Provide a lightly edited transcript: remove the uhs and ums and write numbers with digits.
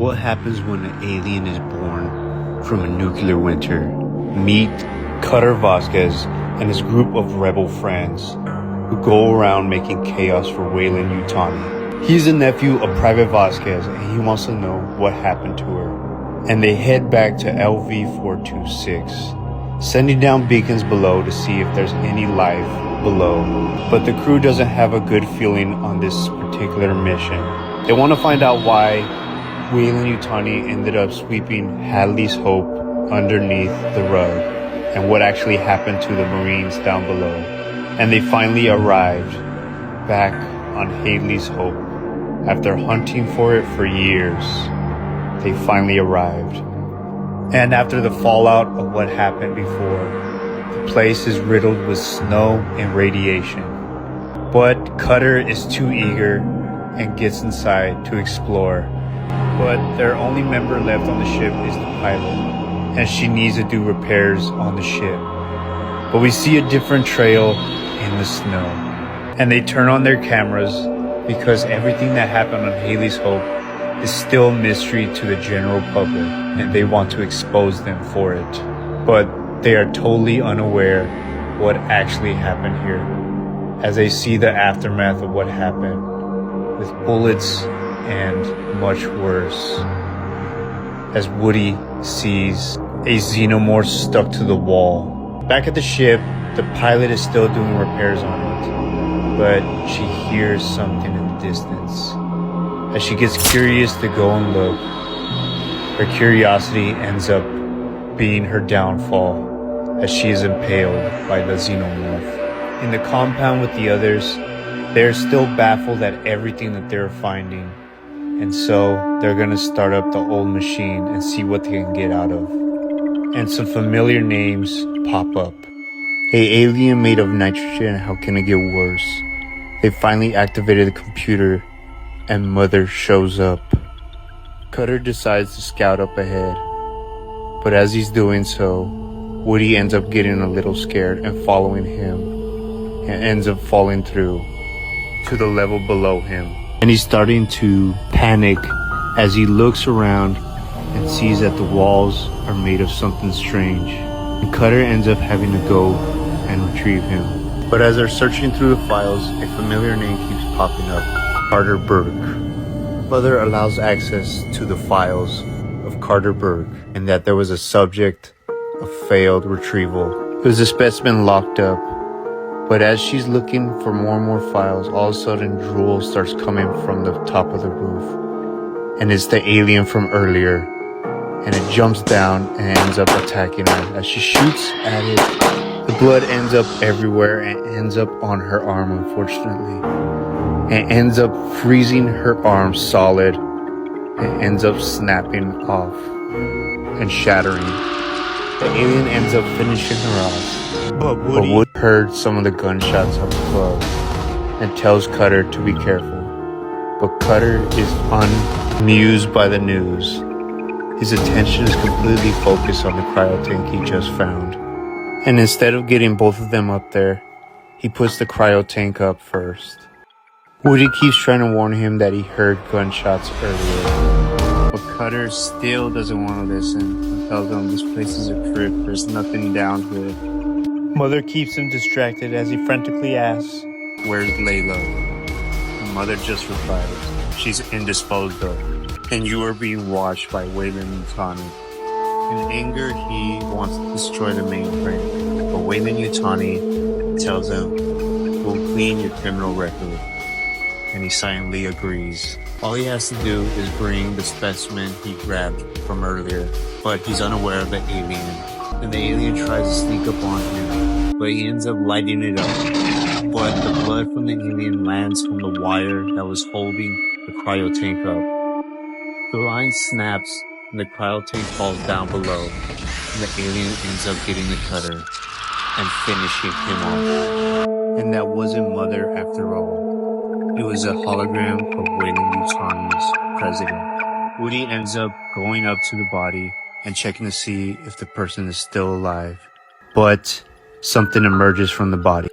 What happens when an alien is born from a nuclear winter? Meet Cutter Vasquez and his group of rebel friends who go around making chaos for Weyland Yutani. He's a nephew of Private Vasquez and he wants to know what happened to her. And they head back to LV-426, sending down beacons below to see if there's any life below. But the crew doesn't have a good feeling on this particular mission. They want to find out why Weyland Yutani ended up sweeping Hadley's hope underneath the rug and what actually happened to the Marines down below. And they finally arrived back on Hadley's hope. After hunting for it for years, they finally arrived. And after the fallout of what happened before, the place is riddled with snow and radiation. But Cutter is too eager and gets inside to explore. But their only member left on the ship is the pilot, and she needs to do repairs on the ship. But we see a different trail in the snow, and they turn on their cameras because everything that happened on Hadley's Hope is still a mystery to the general public, and they want to expose them for it. But they are totally unaware what actually happened here, as they see the aftermath of what happened, with bullets and much worse, as Woody sees a Xenomorph stuck to the wall. Back at the ship, the pilot is still doing repairs on it, but she hears something in the distance. As she gets curious to go and look, her curiosity ends up being her downfall, as she is impaled by the Xenomorph. In the compound with the others, they're still baffled at everything that they're finding. And so they're gonna start up the old machine and see what they can get out of. And some familiar names pop up. Hey, alien made of nitrogen, how can it get worse? They finally activated the computer and Mother shows up. Cutter decides to scout up ahead. But as he's doing so, Woody ends up getting a little scared and following him, and ends up falling through to the level below him. And he's starting to panic as he looks around and sees that the walls are made of something strange. And Cutter ends up having to go and retrieve him. But as they're searching through the files, a familiar name keeps popping up: Carter Burke. Mother allows access to the files of Carter Burke, and that there was a subject of failed retrieval. It was a specimen locked up. But as she's looking for more and more files, all of a sudden drool starts coming from the top of the roof. And it's the alien from earlier. And it jumps down and ends up attacking her. As she shoots at it, the blood ends up everywhere and ends up on her arm, unfortunately. And ends up freezing her arm solid and ends up snapping off and shattering. The alien ends up finishing her off. But Woody heard some of the gunshots up above and tells Cutter to be careful. But Cutter is unamused by the news. His attention is completely focused on the cryo tank he just found. And instead of getting both of them up there, he puts the cryo tank up first. Woody keeps trying to warn him that he heard gunshots earlier. But Cutter still doesn't want to listen and tells him this place is a trip, there's nothing down here. Mother keeps him distracted as he frantically asks, "Where's Layla?" And Mother just replies, "She's indisposed of, and you are being watched by Weyland Yutani." In anger, he wants to destroy the mainframe, but Weyland Yutani tells him, "We'll clean your criminal record," and he silently agrees. All he has to do is bring the specimen he grabbed from earlier, but he's unaware of the alien. And the alien tries to sneak up on him, but he ends up lighting it up. But the blood from the alien lands on the wire that was holding the cryo tank up. The line snaps and the cryo tank falls down below, and the alien ends up getting the Cutter and finishing him off. And that wasn't Mother after all. It was a hologram of Weyland Yutani's president. Woody ends up going up to the body and checking to see if the person is still alive. But something emerges from the body.